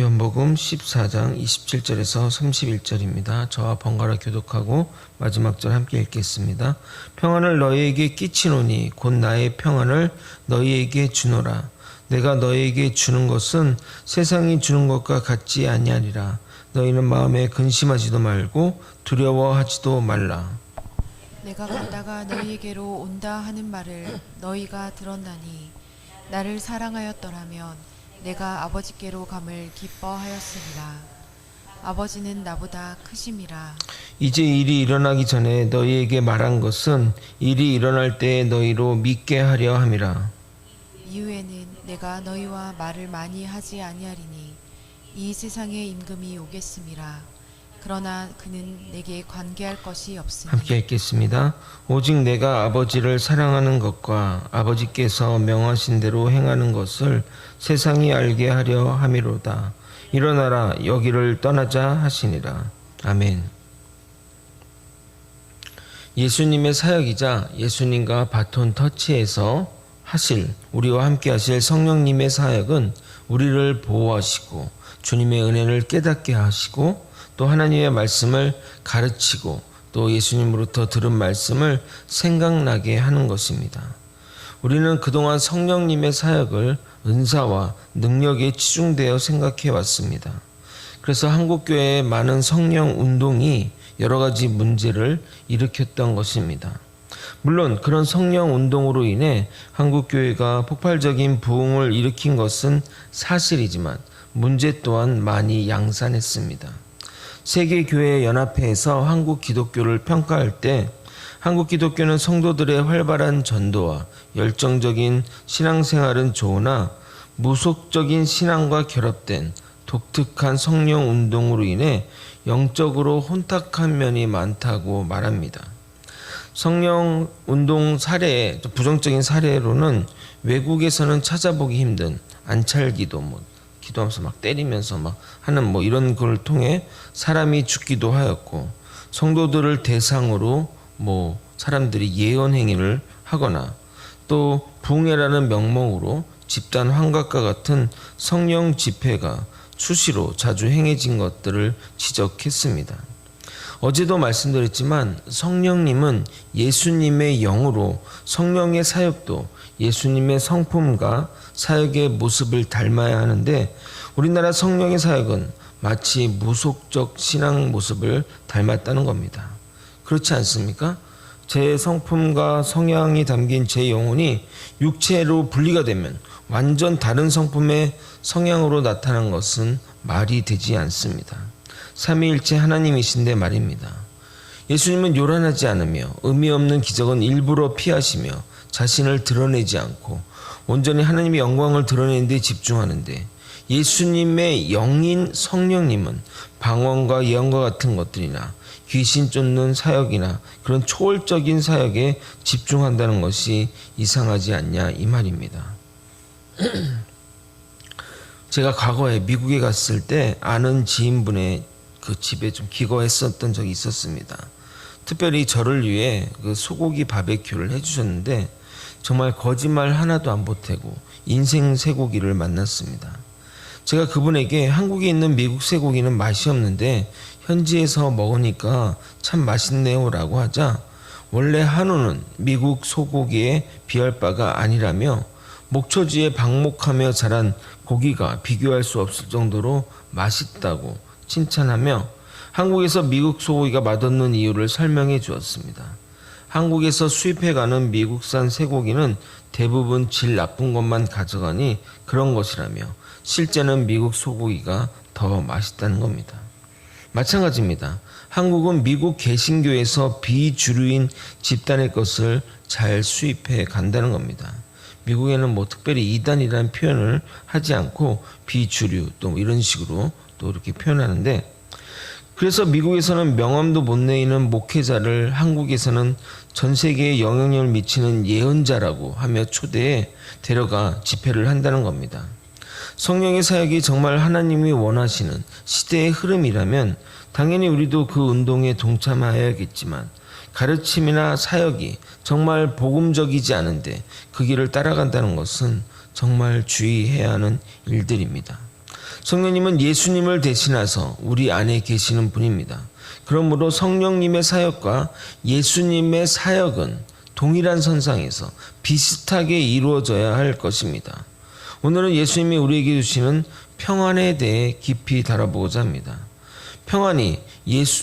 요한복음 14장 27절에서 31절입니다. 저와 번갈아 교독하고 마지막 절 함께 읽겠습니다. 평안을 너희에게 끼치노니 곧 나의 평안을 너희에게 주노라. 내가 너희에게 주는 것은 세상이 주는 것과 같지 아니하리라. 너희는 마음에 근심하지도 말고 두려워하지도 말라. 내가 갔다가 너희에게로 온다 하는 말을 너희가 들었나니 나를 사랑하였더라면 내가 아버지께로 감을 기뻐하였으리라. 아버지는 나보다 크심이라. 이제 일이 일어나기 전에 너희에게 말한 것은 일이 일어날 때에 너희로 믿게 하려 함이라. 이후에는 내가 너희와 말을 많이 하지 아니하리니 이 세상의 임금이 오겠음이라. 그러나 그는 내게 관계할 것이 없으니. 함께 읽겠습니다. 오직 내가 아버지를 사랑하는 것과 아버지께서 명하신 대로 행하는 것을 세상이 알게 하려 함이로다. 일어나라 여기를 떠나자 하시니라. 아멘. 예수님의 사역이자 예수님과 바톤 터치에서 하실, 우리와 함께 하실 성령님의 사역은 우리를 보호하시고 주님의 은혜를 깨닫게 하시고 또 하나님의 말씀을 가르치고 또 예수님으로부터 들은 말씀을 생각나게 하는 것입니다. 우리는 그동안 성령님의 사역을 은사와 능력에 치중되어 생각해 왔습니다. 그래서 한국교회의 많은 성령 운동이 여러 가지 문제를 일으켰던 것입니다. 물론 그런 성령 운동으로 인해 한국교회가 폭발적인 부흥을 일으킨 것은 사실이지만 문제 또한 많이 양산했습니다. 세계교회연합회에서 한국 기독교를 평가할 때 한국 기독교는 성도들의 활발한 전도와 열정적인 신앙생활은 좋으나 무속적인 신앙과 결합된 독특한 성령 운동으로 인해 영적으로 혼탁한 면이 많다고 말합니다. 성령 운동 사례, 부정적인 사례로는 외국에서는 찾아보기 힘든 안찰기도, 기도하면서 막 때리면서 막 하는 이런 걸 통해 사람이 죽기도 하였고, 성도들을 대상으로 사람들이 예언 행위를 하거나 또 부흥회라는 명목으로 집단 환각과 같은 성령 집회가 수시로 자주 행해진 것들을 지적했습니다. 어제도 말씀드렸지만 성령님은 예수님의 영으로 성령의 사역도 예수님의 성품과 사역의 모습을 닮아야 하는데 우리나라 성령의 사역은 마치 무속적 신앙 모습을 닮았다는 겁니다. 그렇지 않습니까? 제 성품과 성향이 담긴 제 영혼이 육체로 분리가 되면 완전 다른 성품의 성향으로 나타난 것은 말이 되지 않습니다. 삼위일체 하나님이신데 말입니다. 예수님은 요란하지 않으며 의미 없는 기적은 일부러 피하시며 자신을 드러내지 않고 온전히 하나님의 영광을 드러내는 데 집중하는데, 예수님의 영인 성령님은 방언과 예언과 같은 것들이나 귀신 쫓는 사역이나 그런 초월적인 사역에 집중한다는 것이 이상하지 않냐 이 말입니다. 제가 과거에 미국에 갔을 때 아는 지인분의 그 집에 좀 기거했었던 적이 있었습니다. 특별히 저를 위해 그 소고기 바베큐를 해주셨는데 정말 거짓말 하나도 안 보태고 인생 쇠고기를 만났습니다. 제가 그분에게 한국에 있는 미국 쇠고기는 맛이 없는데 현지에서 먹으니까 참 맛있네요 라고 하자, 원래 한우는 미국 소고기에 비할 바가 아니라며 목초지에 방목하며 자란 고기가 비교할 수 없을 정도로 맛있다고 칭찬하며 한국에서 미국 소고기가 맛없는 이유를 설명해 주었습니다. 한국에서 수입해가는 미국산 쇠고기는 대부분 질 나쁜 것만 가져가니 그런 것이라며 실제는 미국 소고기가 더 맛있다는 겁니다. 마찬가지입니다. 한국은 미국 개신교에서 비주류인 집단의 것을 잘 수입해 간다는 겁니다. 미국에는 특별히 이단이라는 표현을 하지 않고 비주류 또 이런 식으로 또 이렇게 표현하는데, 그래서 미국에서는 명함도 못 내리는 목회자를 한국에서는 전 세계에 영향력을 미치는 예언자라고 하며 초대해 데려가 집회를 한다는 겁니다. 성령의 사역이 정말 하나님이 원하시는 시대의 흐름이라면 당연히 우리도 그 운동에 동참해야겠지만, 가르침이나 사역이 정말 복음적이지 않은데 그 길을 따라간다는 것은 정말 주의해야 하는 일들입니다. 성령님은 예수님을 대신해서 우리 안에 계시는 분입니다. 그러므로 성령님의 사역과 예수님의 사역은 동일한 선상에서 비슷하게 이루어져야 할 것입니다. 오늘은 예수님이 우리에게 주시는 평안에 대해 깊이 다뤄보고자 합니다. 평안이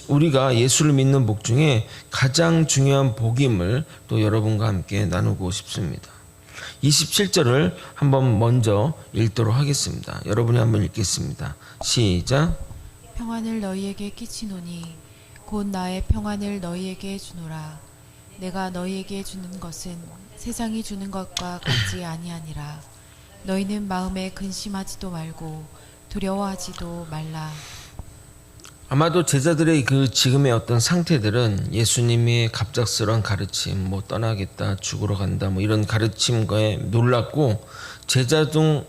우리가 예수를 믿는 복 중에 가장 중요한 복임을 또 여러분과 함께 나누고 싶습니다. 27절을 한번 먼저 읽도록 하겠습니다. 여러분이 한번 읽겠습니다. 시작. 평안을 너희에게 끼치노니 곧 나의 평안을 너희에게 주노라. 내가 너희에게 주는 것은 세상이 주는 것과 같지 아니하니라. 너희는 마음에 근심하지도 말고 두려워하지도 말라. 아마도 제자들의 그 지금의 어떤 상태들은 예수님의 갑작스러운 가르침, 떠나겠다, 죽으러 간다, 이런 가르침에 놀랐고 제자 중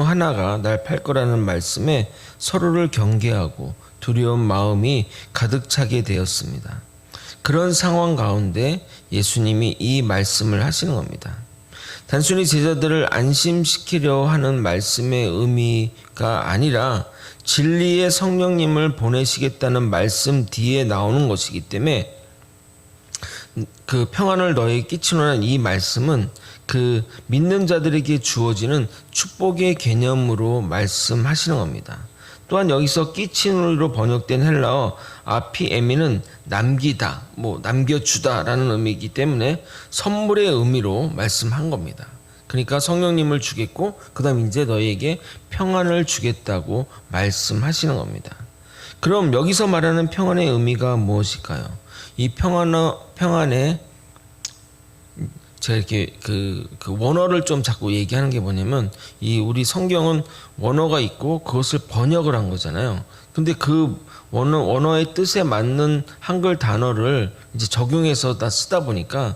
하나가 날 팔 거라는 말씀에 서로를 경계하고 두려운 마음이 가득 차게 되었습니다. 그런 상황 가운데 예수님이 이 말씀을 하시는 겁니다. 단순히 제자들을 안심시키려 하는 말씀의 의미가 아니라 진리의 성령님을 보내시겠다는 말씀 뒤에 나오는 것이기 때문에 그 평안을 너에게 끼치노라는 이 말씀은 그 믿는 자들에게 주어지는 축복의 개념으로 말씀하시는 겁니다. 또한 여기서 끼치노리로 번역된 헬라어 아피에미는 남기다, 남겨주다라는 의미이기 때문에 선물의 의미로 말씀한 겁니다. 그러니까 성령님을 주겠고 그다음 이제 너희에게 평안을 주겠다고 말씀하시는 겁니다. 그럼 여기서 말하는 평안의 의미가 무엇일까요? 이 평안의 제가 이렇게 그 원어를 좀 자꾸 얘기하는 게 뭐냐면 이 우리 성경은 원어가 있고 그것을 번역을 한 거잖아요. 근데 그 원어의 뜻에 맞는 한글 단어를 이제 적용해서 다 쓰다 보니까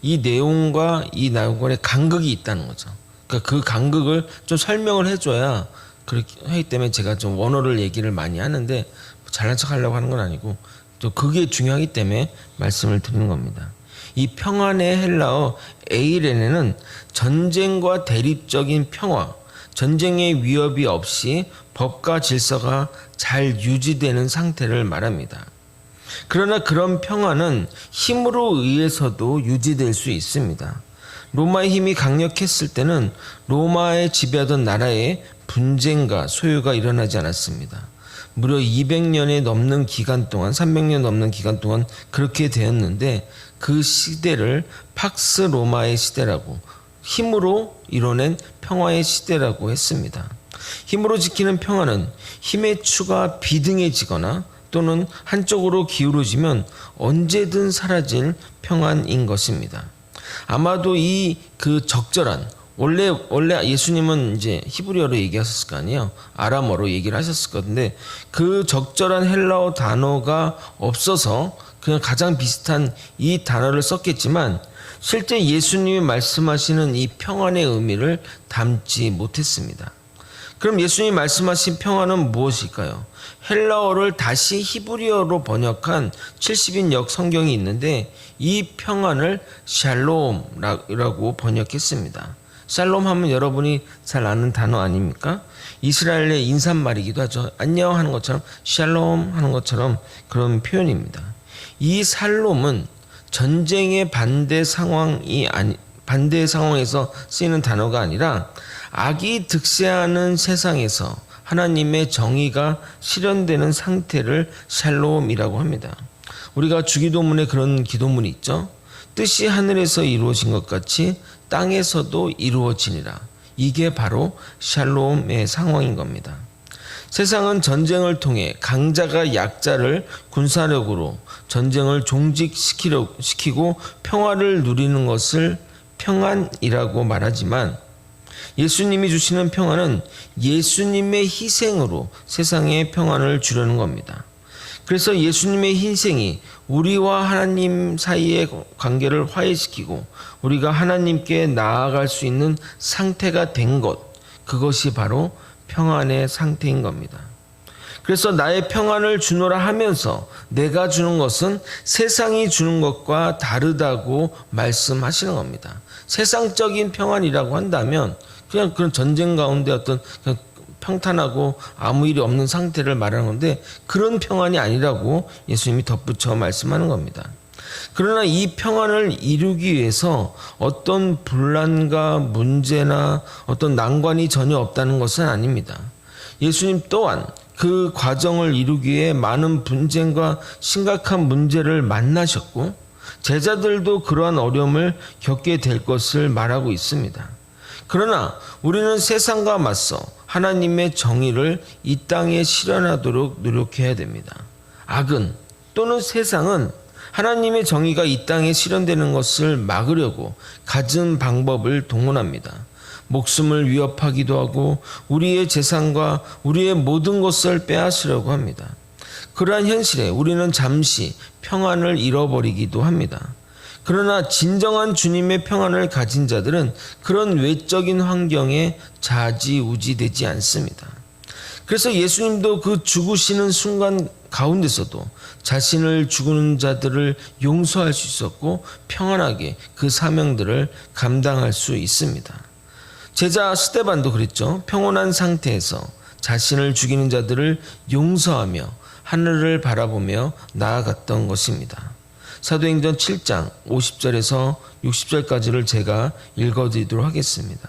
이 내용과 이 내용간에 간극이 있다는 거죠. 그러니까 그 간극을 좀 설명을 해줘야 그렇게 하기 때문에 제가 좀 원어를 얘기를 많이 하는데 잘난 척 하려고 하는 건 아니고 또 그게 중요하기 때문에 말씀을 드리는 겁니다. 이 평안의 헬라어 에이레네는 전쟁과 대립적인 평화, 전쟁의 위협이 없이 법과 질서가 잘 유지되는 상태를 말합니다. 그러나 그런 평안은 힘으로 의해서도 유지될 수 있습니다. 로마의 힘이 강력했을 때는 로마에 지배하던 나라에 분쟁과 소요가 일어나지 않았습니다. 무려 200년에 넘는 기간 동안, 300년 넘는 기간 동안 그렇게 되었는데 그 시대를 팍스 로마의 시대라고, 힘으로 이뤄낸 평화의 시대라고 했습니다. 힘으로 지키는 평화는 힘의 추가 비등해지거나 또는 한쪽으로 기울어지면 언제든 사라질 평안인 것입니다. 아마도 그 적절한 원래 예수님은 이제 히브리어로 얘기하셨을 거 아니에요. 아람어로 얘기를 하셨을 건데 그 적절한 헬라어 단어가 없어서 그냥 가장 비슷한 이 단어를 썼겠지만 실제 예수님이 말씀하시는 이 평안의 의미를 담지 못했습니다. 그럼 예수님이 말씀하신 평안은 무엇일까요? 헬라어를 다시 히브리어로 번역한 70인역 성경이 있는데 이 평안을 샬롬이라고 번역했습니다. 샬롬 하면 여러분이 잘 아는 단어 아닙니까? 이스라엘의 인사말이기도 하죠. 안녕 하는 것처럼 샬롬 하는 것처럼 그런 표현입니다. 이 샬롬은 전쟁의 반대 상황에서 쓰이는 단어가 아니라 악이 득세하는 세상에서 하나님의 정의가 실현되는 상태를 샬롬이라고 합니다. 우리가 주기도문에 그런 기도문이 있죠. 뜻이 하늘에서 이루어진 것 같이 땅에서도 이루어지니라. 이게 바로 샬롬의 상황인 겁니다. 세상은 전쟁을 통해 강자가 약자를 군사력으로 전쟁을 종식시키고 평화를 누리는 것을 평안이라고 말하지만 예수님이 주시는 평안은 예수님의 희생으로 세상에 평안을 주려는 겁니다. 그래서 예수님의 희생이 우리와 하나님 사이의 관계를 화해시키고 우리가 하나님께 나아갈 수 있는 상태가 된 것, 그것이 바로 평안의 상태인 겁니다. 그래서 나의 평안을 주노라 하면서 내가 주는 것은 세상이 주는 것과 다르다고 말씀하시는 겁니다. 세상적인 평안이라고 한다면 그냥 그런 전쟁 가운데 어떤 평탄하고 아무 일이 없는 상태를 말하는 건데 그런 평안이 아니라고 예수님이 덧붙여 말씀하는 겁니다. 그러나 이 평안을 이루기 위해서 어떤 분란과 문제나 어떤 난관이 전혀 없다는 것은 아닙니다. 예수님 또한 그 과정을 이루기 위해 많은 분쟁과 심각한 문제를 만나셨고 제자들도 그러한 어려움을 겪게 될 것을 말하고 있습니다. 그러나 우리는 세상과 맞서 하나님의 정의를 이 땅에 실현하도록 노력해야 됩니다. 악은 또는 세상은 하나님의 정의가 이 땅에 실현되는 것을 막으려고 갖은 방법을 동원합니다. 목숨을 위협하기도 하고 우리의 재산과 우리의 모든 것을 빼앗으려고 합니다. 그러한 현실에 우리는 잠시 평안을 잃어버리기도 합니다. 그러나 진정한 주님의 평안을 가진 자들은 그런 외적인 환경에 좌지우지되지 않습니다. 그래서 예수님도 그 죽으시는 순간 가운데서도 자신을 죽이는 자들을 용서할 수 있었고 평안하게 그 사명들을 감당할 수 있습니다. 제자 스데반도 그랬죠. 평온한 상태에서 자신을 죽이는 자들을 용서하며 하늘을 바라보며 나아갔던 것입니다. 사도행전 7장 50절에서 60절까지를 제가 읽어드리도록 하겠습니다.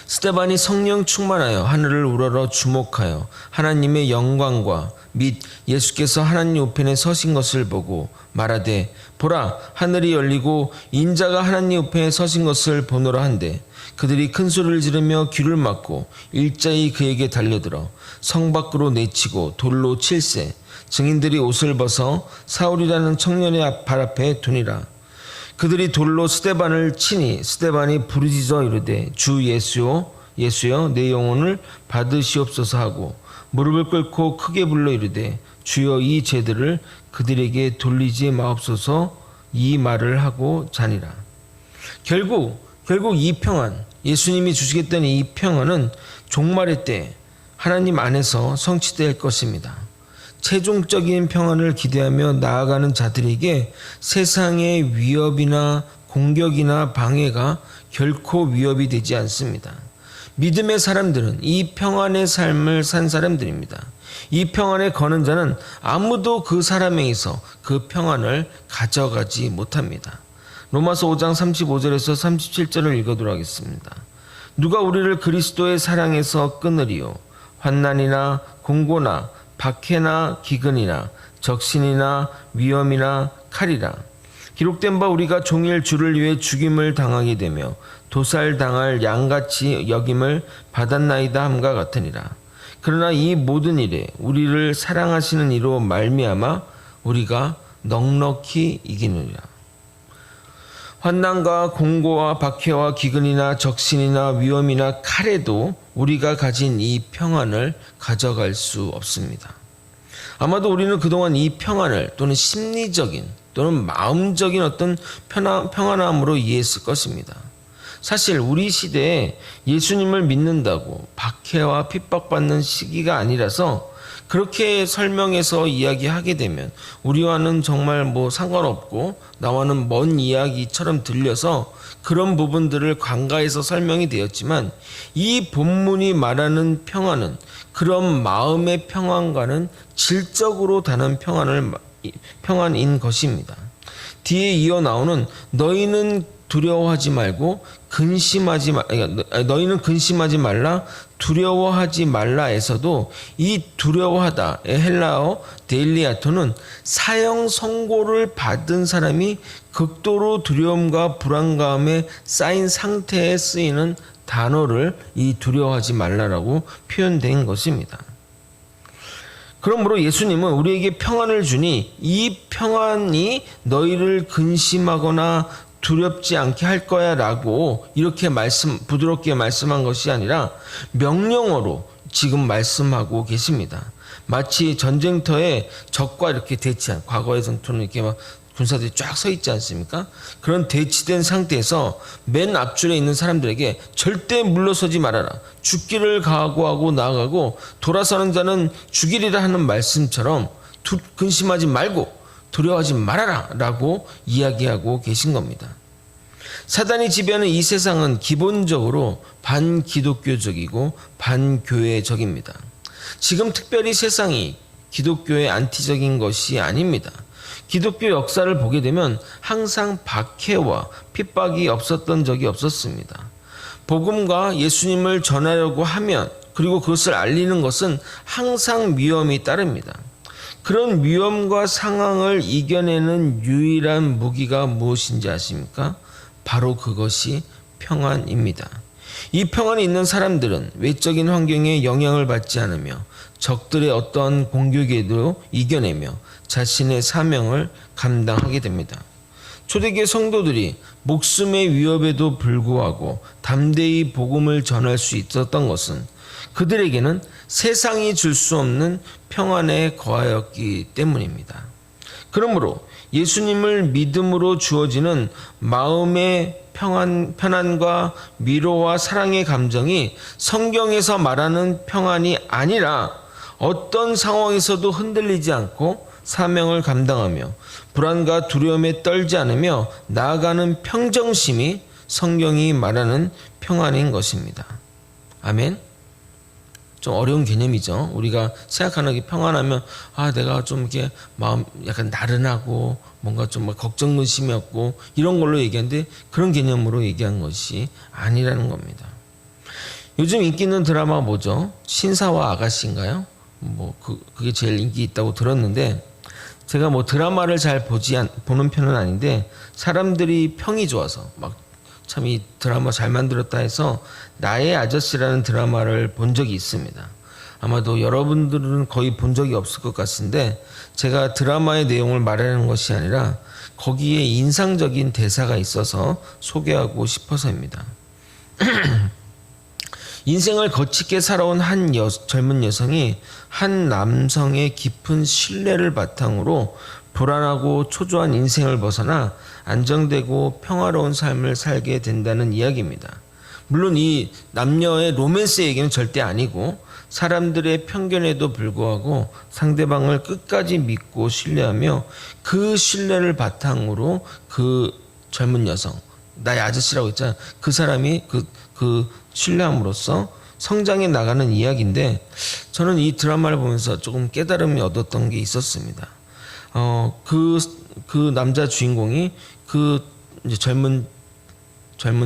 스데반이 성령 충만하여 하늘을 우러러 주목하여 하나님의 영광과 및 예수께서 하나님 우편에 서신 것을 보고 말하되 보라 하늘이 열리고 인자가 하나님 우편에 서신 것을 보노라 한데 그들이 큰 소리를 지르며 귀를 막고 일자히 그에게 달려들어 성 밖으로 내치고 돌로 칠세 증인들이 옷을 벗어 사울이라는 청년의 발 앞에 두니라. 그들이 돌로 스데반을 치니 스데반이 부르짖어 이르되 주 예수여 내 영혼을 받으시옵소서 하고 무릎을 꿇고 크게 불러 이르되 주여 이 죄들을 그들에게 돌리지 마옵소서 이 말을 하고 자니라. 결국 이 평안 예수님이 주시겠다는 이 평안은 종말의 때 하나님 안에서 성취될 것입니다. 최종적인 평안을 기대하며 나아가는 자들에게 세상의 위협이나 공격이나 방해가 결코 위협이 되지 않습니다. 믿음의 사람들은 이 평안의 삶을 산 사람들입니다. 이 평안에 거는 자는 아무도 그 사람에게서 그 평안을 가져가지 못합니다. 로마서 5장 35절에서 37절을 읽어보도록 하겠습니다. 누가 우리를 그리스도의 사랑에서 끊으리요? 환난이나 공고나 박해나 기근이나 적신이나 위험이나 칼이라. 기록된 바 우리가 종일 주를 위해 죽임을 당하게 되며 도살당할 양같이 여김을 받았나이다 함과 같으니라. 그러나 이 모든 일에 우리를 사랑하시는 이로 말미암아 우리가 넉넉히 이기느니라. 환난과 공고와 박해와 기근이나 적신이나 위험이나 칼에도 우리가 가진 이 평안을 가져갈 수 없습니다. 아마도 우리는 그동안 이 평안을 또는 심리적인 또는 마음적인 어떤 평안함으로 이해했을 것입니다. 사실 우리 시대에 예수님을 믿는다고 박해와 핍박받는 시기가 아니라서 그렇게 설명해서 이야기하게 되면 우리와는 정말 상관없고 나와는 먼 이야기처럼 들려서 그런 부분들을 관가해서 설명이 되었지만 이 본문이 말하는 평안은 그런 마음의 평안과는 질적으로 다른 평안인 것입니다. 뒤에 이어 나오는 너희는 두려워하지 말고 너희는 근심하지 말라 두려워하지 말라에서도 이 두려워하다의 헬라어 데일리아토는 사형 선고를 받은 사람이 극도로 두려움과 불안감에 쌓인 상태에 쓰이는 단어를 이 두려워하지 말라라고 표현된 것입니다. 그러므로 예수님은 우리에게 평안을 주니 이 평안이 너희를 근심하거나 두렵지 않게 할 거야 라고 이렇게 부드럽게 말씀한 것이 아니라 명령어로 지금 말씀하고 계십니다. 마치 전쟁터에 적과 이렇게 대치한, 과거의 전투는 이렇게 군사들이 쫙 서 있지 않습니까? 그런 대치된 상태에서 맨 앞줄에 있는 사람들에게 절대 물러서지 말아라. 죽기를 각오하고 나아가고 돌아서는 자는 죽이리라 하는 말씀처럼 근심하지 말고 두려워하지 말아라 라고 이야기하고 계신 겁니다. 사단이 지배하는 이 세상은 기본적으로 반기독교적이고 반교회적입니다. 지금 특별히 세상이 기독교의 안티적인 것이 아닙니다. 기독교 역사를 보게 되면 항상 박해와 핍박이 없었던 적이 없었습니다. 복음과 예수님을 전하려고 하면, 그리고 그것을 알리는 것은 항상 위험이 따릅니다. 그런 위험과 상황을 이겨내는 유일한 무기가 무엇인지 아십니까? 바로 그것이 평안입니다. 이 평안이 있는 사람들은 외적인 환경에 영향을 받지 않으며 적들의 어떠한 공격에도 이겨내며 자신의 사명을 감당하게 됩니다. 초대교회 성도들이 목숨의 위협에도 불구하고 담대히 복음을 전할 수 있었던 것은 그들에게는 세상이 줄 수 없는 평안에 거하였기 때문입니다. 그러므로 예수님을 믿음으로 주어지는 마음의 편안과 위로와 사랑의 감정이 성경에서 말하는 평안이 아니라 어떤 상황에서도 흔들리지 않고 사명을 감당하며 불안과 두려움에 떨지 않으며 나아가는 평정심이 성경이 말하는 평안인 것입니다. 아멘. 좀 어려운 개념이죠. 우리가 생각하는 게 평안하면 내가 좀 이렇게 마음 약간 나른하고 뭔가 좀 걱정문심이 없고 이런 걸로 얘기하는데 그런 개념으로 얘기한 것이 아니라는 겁니다. 요즘 인기 있는 드라마가 뭐죠? 신사와 아가씨인가요? 그게 제일 인기 있다고 들었는데 제가 드라마를 잘 보는 편은 아닌데 사람들이 평이 좋아서 참 이 드라마 잘 만들었다 해서 나의 아저씨라는 드라마를 본 적이 있습니다. 아마도 여러분들은 거의 본 적이 없을 것 같은데 제가 드라마의 내용을 말하는 것이 아니라 거기에 인상적인 대사가 있어서 소개하고 싶어서입니다. 인생을 거칠게 살아온 젊은 여성이 한 남성의 깊은 신뢰를 바탕으로 불안하고 초조한 인생을 벗어나 안정되고 평화로운 삶을 살게 된다는 이야기입니다. 물론 이 남녀의 로맨스 얘기는 절대 아니고 사람들의 편견에도 불구하고 상대방을 끝까지 믿고 신뢰하며 그 신뢰를 바탕으로 그 젊은 여성, 나의 아저씨라고 했잖아. 그 사람이 그 신뢰함으로써 성장해 나가는 이야기인데 저는 이 드라마를 보면서 조금 깨달음이 얻었던 게 있었습니다. 그 남자 주인공이 그 이제 젊은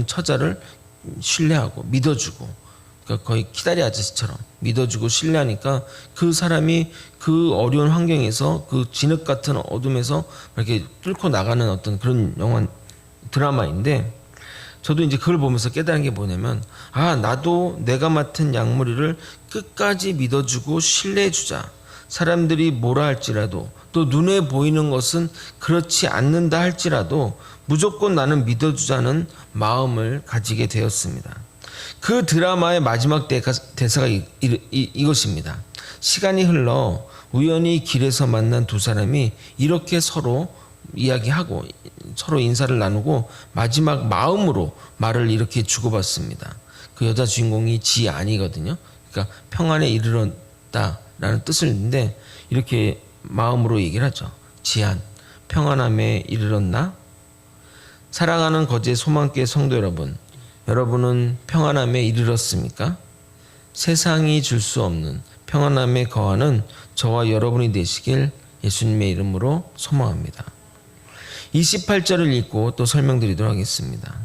처자를 신뢰하고 믿어주고, 그러니까 거의 키다리 아저씨처럼 믿어주고 신뢰하니까 그 사람이 그 어려운 환경에서 그 진흙 같은 어둠에서 이렇게 뚫고 나가는 어떤 그런 드라마인데 저도 이제 그걸 보면서 깨달은 게 뭐냐면 나도 내가 맡은 약물이를 끝까지 믿어주고 신뢰해주자. 사람들이 뭐라 할지라도 또 눈에 보이는 것은 그렇지 않는다 할지라도 무조건 나는 믿어주자는 마음을 가지게 되었습니다. 그 드라마의 마지막 대사가 이것입니다. 시간이 흘러 우연히 길에서 만난 두 사람이 이렇게 서로 이야기하고 서로 인사를 나누고 마지막 마음으로 말을 이렇게 주고받습니다. 그 여자 주인공이 지안이거든요. 그러니까 평안에 이르렀다라는 뜻을 있는데 이렇게 마음으로 얘기를 하죠. 지안, 평안함에 이르렀나? 사랑하는 거제 소망교회 성도 여러분, 여러분은 평안함에 이르렀습니까? 세상이 줄 수 없는 평안함에 거하는 저와 여러분이 되시길 예수님의 이름으로 소망합니다. 28절을 읽고 또 설명드리도록 하겠습니다.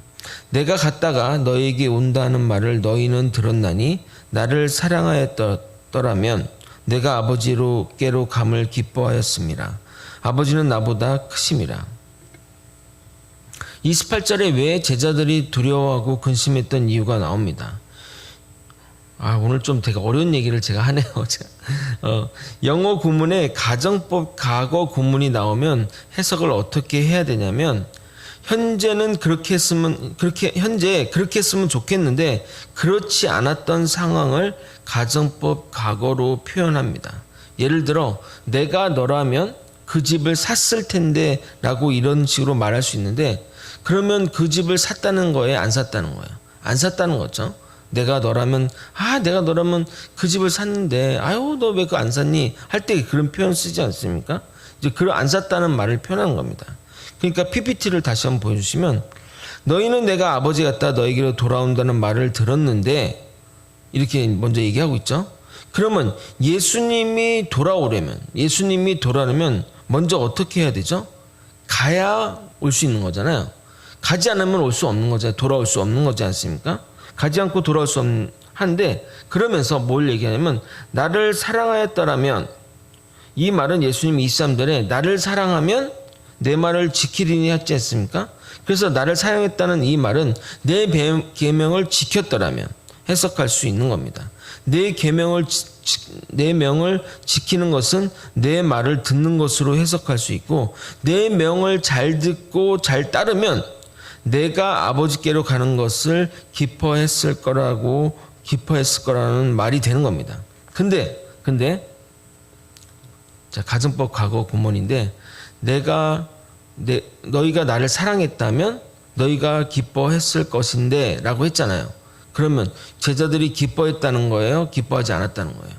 내가 갔다가 너에게 온다는 말을 너희는 들었나니 나를 사랑하였더라면 내가 아버지께로 감을 기뻐하였음이라. 아버지는 나보다 크심이라. 28절에 왜 제자들이 두려워하고 근심했던 이유가 나옵니다. 오늘 좀 되게 어려운 얘기를 제가 하네요. 영어 구문에 가정법 과거 구문이 나오면 해석을 어떻게 해야 되냐면 현재 그렇게 했으면 좋겠는데 그렇지 않았던 상황을 가정법 과거로 표현합니다. 예를 들어 내가 너라면 그 집을 샀을 텐데 라고 이런 식으로 말할 수 있는데 그러면 그 집을 샀다는 거예요? 안 샀다는 거예요? 안 샀다는 거죠. 내가 너라면 그 집을 샀는데 너 왜 그거 안 샀니? 할 때 그런 표현 쓰지 않습니까? 이제 안 샀다는 말을 표현한 겁니다. 그러니까 PPT를 다시 한번 보여주시면 너희는 내가 아버지 같다 너에게로 돌아온다는 말을 들었는데 이렇게 먼저 얘기하고 있죠. 그러면 예수님이 돌아오려면 먼저 어떻게 해야 되죠? 가야 올 수 있는 거잖아요. 가지 않으면 올 수 없는 거잖아요. 돌아올 수 없는 거지 않습니까? 가지 않고 돌아올 수 없는 한데 그러면서 뭘 얘기하냐면 나를 사랑하였더라면 이 말은 예수님이 23절에 나를 사랑하면 내 말을 지키리니 했지 않습니까? 그래서 나를 사랑했다는 이 말은 내 계명을 지켰더라면 해석할 수 있는 겁니다. 내 명을 지키는 것은 내 말을 듣는 것으로 해석할 수 있고 내 명을 잘 듣고 잘 따르면 내가 아버지께로 가는 것을 기뻐했을 거라는 말이 되는 겁니다. 근데 자, 가정법 과거 구문인데 너희가 나를 사랑했다면 너희가 기뻐했을 것인데 라고 했잖아요. 그러면 제자들이 기뻐했다는 거예요? 기뻐하지 않았다는 거예요?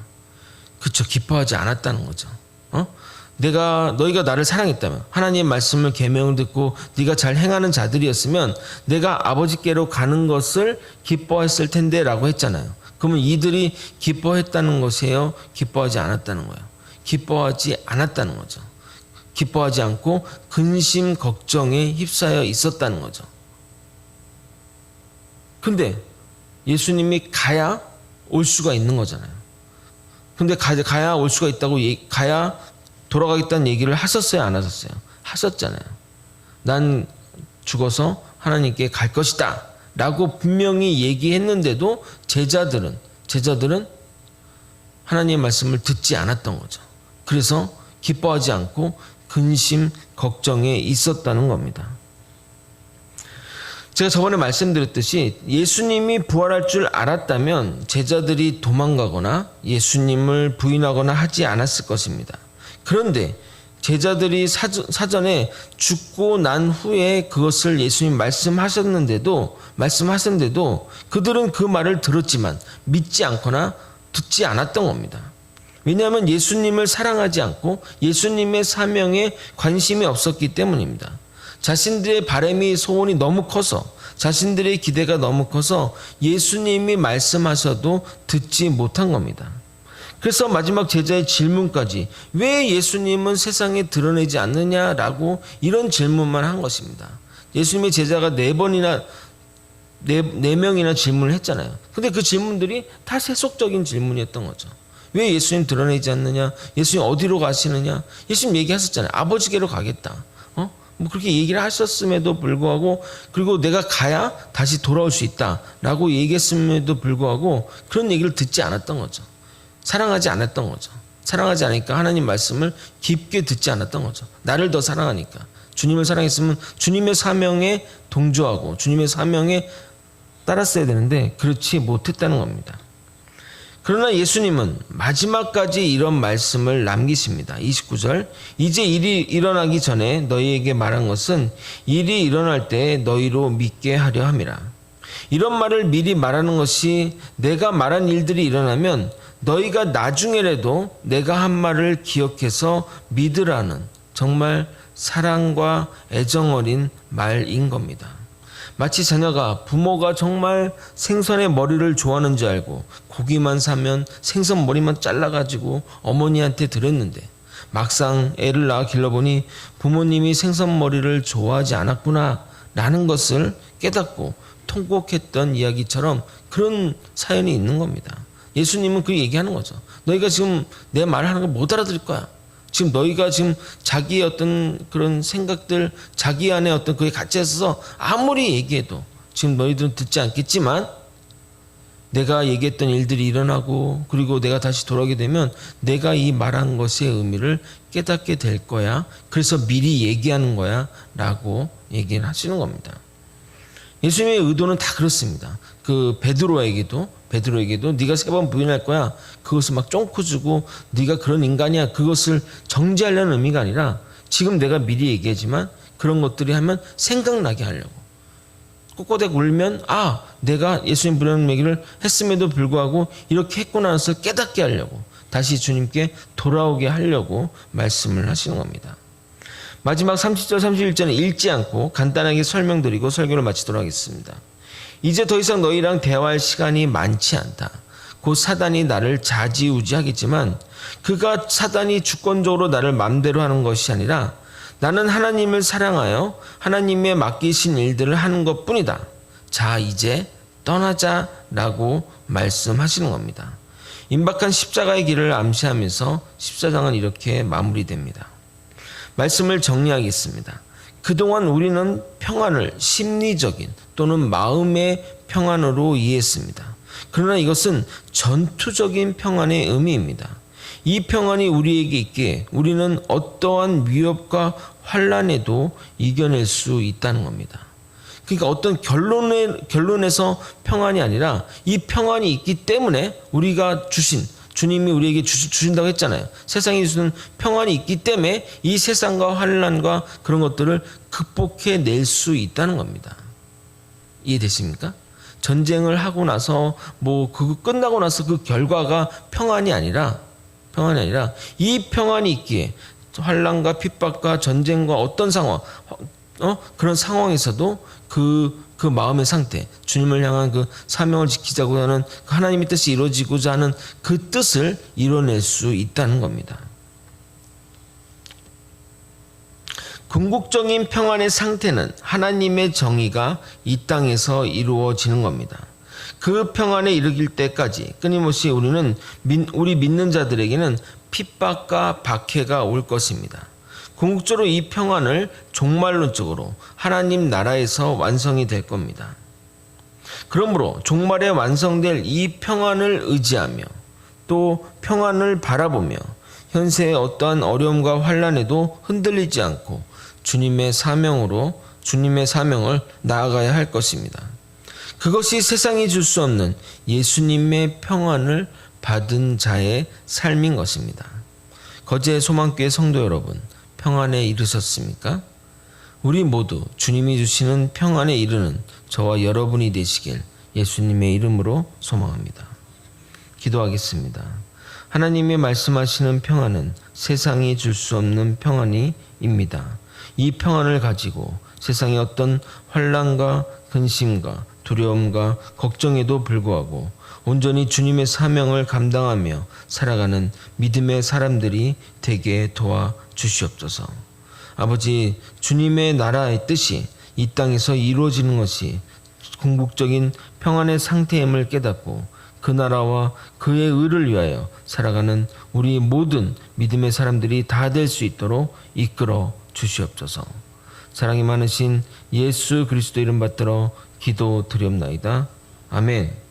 그렇죠. 기뻐하지 않았다는 거죠. 너희가 나를 사랑했다면 하나님의 말씀을 계명을 듣고 네가 잘 행하는 자들이었으면 내가 아버지께로 가는 것을 기뻐했을 텐데 라고 했잖아요. 그러면 이들이 기뻐했다는 것이에요? 기뻐하지 않았다는 거예요? 기뻐하지 않았다는 거죠. 기뻐하지 않고 근심 걱정에 휩싸여 있었다는 거죠. 근데 예수님이 가야 올 수가 있는 거잖아요. 근데 가야 올 수가 있다고 가야 돌아가겠다는 얘기를 하셨어요, 안 하셨어요? 하셨잖아요. 난 죽어서 하나님께 갈 것이다 라고 분명히 얘기했는데도 제자들은 하나님의 말씀을 듣지 않았던 거죠. 그래서 기뻐하지 않고 근심 걱정에 있었다는 겁니다. 제가 저번에 말씀드렸듯이 예수님이 부활할 줄 알았다면 제자들이 도망가거나 예수님을 부인하거나 하지 않았을 것입니다. 그런데 제자들이 사전에 죽고 난 후에 그것을 예수님 말씀하셨는데도 그들은 그 말을 들었지만 믿지 않거나 듣지 않았던 겁니다. 왜냐하면 예수님을 사랑하지 않고 예수님의 사명에 관심이 없었기 때문입니다. 자신들의 바람이 소원이 너무 커서 자신들의 기대가 너무 커서 예수님이 말씀하셔도 듣지 못한 겁니다. 그래서 마지막 제자의 질문까지 왜 예수님은 세상에 드러내지 않느냐라고 이런 질문만 한 것입니다. 예수님의 제자가 4명이나 질문을 했잖아요. 근데 그 질문들이 다 세속적인 질문이었던 거죠. 왜 예수님 드러내지 않느냐? 예수님 어디로 가시느냐? 예수님 얘기하셨잖아요. 아버지께로 가겠다. 뭐 그렇게 얘기를 하셨음에도 불구하고 그리고 내가 가야 다시 돌아올 수 있다라고 얘기했음에도 불구하고 그런 얘기를 듣지 않았던 거죠. 사랑하지 않았던 거죠. 사랑하지 않으니까 하나님 말씀을 깊게 듣지 않았던 거죠. 나를 더 사랑하니까. 주님을 사랑했으면 주님의 사명에 동조하고 주님의 사명에 따랐어야 되는데 그렇지 못했다는 겁니다. 그러나 예수님은 마지막까지 이런 말씀을 남기십니다. 29절 이제 일이 일어나기 전에 너희에게 말한 것은 일이 일어날 때 너희로 믿게 하려 함이라. 이런 말을 미리 말하는 것이 내가 말한 일들이 일어나면 너희가 나중에라도 내가 한 말을 기억해서 믿으라는 정말 사랑과 애정 어린 말인 겁니다. 마치 자녀가 부모가 정말 생선의 머리를 좋아하는 줄 알고 고기만 사면 생선 머리만 잘라가지고 어머니한테 드렸는데 막상 애를 낳아 길러보니 부모님이 생선 머리를 좋아하지 않았구나 라는 것을 깨닫고 통곡했던 이야기처럼 그런 사연이 있는 겁니다. 예수님은 그 얘기하는 거죠. 너희가 지금 내 말을 하는 걸 못 알아들을 거야. 지금 너희가 지금 자기의 어떤 그런 생각들, 자기 안에 어떤 그게 갇혀 있어서 아무리 얘기해도 지금 너희들은 듣지 않겠지만 내가 얘기했던 일들이 일어나고 그리고 내가 다시 돌아오게 되면 내가 이 말한 것의 의미를 깨닫게 될 거야. 그래서 미리 얘기하는 거야 라고 얘기를 하시는 겁니다. 예수님의 의도는 다 그렇습니다. 그 베드로에게도 네가 3번 부인할 거야. 그것을 막 쫑코 주고 네가 그런 인간이야. 그것을 정죄하려는 의미가 아니라 지금 내가 미리 얘기하지만 그런 것들이 하면 생각나게 하려고. 꼬꼬댁 울면 내가 예수님 부르는 얘기를 했음에도 불구하고 이렇게 했구나 해서 깨닫게 하려고 다시 주님께 돌아오게 하려고 말씀을 하시는 겁니다. 마지막 30절 31절은 읽지 않고 간단하게 설명드리고 설교를 마치도록 하겠습니다. 이제 더 이상 너희랑 대화할 시간이 많지 않다. 곧 사단이 나를 좌지우지하겠지만 그가 사단이 주권적으로 나를 맘대로 하는 것이 아니라 나는 하나님을 사랑하여 하나님의 맡기신 일들을 하는 것뿐이다. 자, 이제 떠나자라고 말씀하시는 겁니다. 임박한 십자가의 길을 암시하면서 14장은 이렇게 마무리됩니다. 말씀을 정리하겠습니다. 그동안 우리는 평안을 심리적인 또는 마음의 평안으로 이해했습니다. 그러나 이것은 전투적인 평안의 의미입니다. 이 평안이 우리에게 있기에 우리는 어떠한 위협과 환란에도 이겨낼 수 있다는 겁니다. 그러니까 어떤 결론에서 평안이 아니라 이 평안이 있기 때문에 우리가 주님이 우리에게 주신다고 했잖아요. 세상에 주는 평안이 있기 때문에 이 세상과 환란과 그런 것들을 극복해 낼 수 있다는 겁니다. 이해되십니까? 전쟁을 하고 나서 그거 끝나고 나서 그 결과가 평안이 아니라 이 평안이 있기에 환란과 핍박과 전쟁과 어떤 상황 그런 상황에서도 그 마음의 상태, 주님을 향한 그 사명을 지키자고 하는 그 하나님의 뜻이 이루어지고자 하는 그 뜻을 이뤄낼 수 있다는 겁니다. 궁극적인 평안의 상태는 하나님의 정의가 이 땅에서 이루어지는 겁니다. 그 평안에 이르길 때까지 끊임없이 우리 믿는 자들에게는 핍박과 박해가 올 것입니다. 궁극적으로 이 평안을 종말론적으로 하나님 나라에서 완성이 될 겁니다. 그러므로 종말에 완성될 이 평안을 의지하며 또 평안을 바라보며 현세의 어떠한 어려움과 환란에도 흔들리지 않고 주님의 사명을 나아가야 할 것입니다. 그것이 세상이 줄 수 없는 예수님의 평안을 받은 자의 삶인 것입니다. 거제 소망교회 성도 여러분, 평안에 이르셨습니까? 우리 모두 주님이 주시는 평안에 이르는 저와 여러분이 되시길 예수님의 이름으로 소망합니다. 기도하겠습니다. 하나님이 말씀하시는 평안은 세상이 줄 수 없는 평안이입니다. 이 평안을 가지고 세상의 어떤 환난과 근심과 두려움과 걱정에도 불구하고 온전히 주님의 사명을 감당하며 살아가는 믿음의 사람들이 되게 도와주시옵소서. 아버지, 주님의 나라의 뜻이 이 땅에서 이루어지는 것이 궁극적인 평안의 상태임을 깨닫고 그 나라와 그의 의를 위하여 살아가는 우리 모든 믿음의 사람들이 다 될 수 있도록 이끌어 주시옵소서. 사랑이 많으신 예수 그리스도 이름 받들어 기도드리옵나이다. 아멘.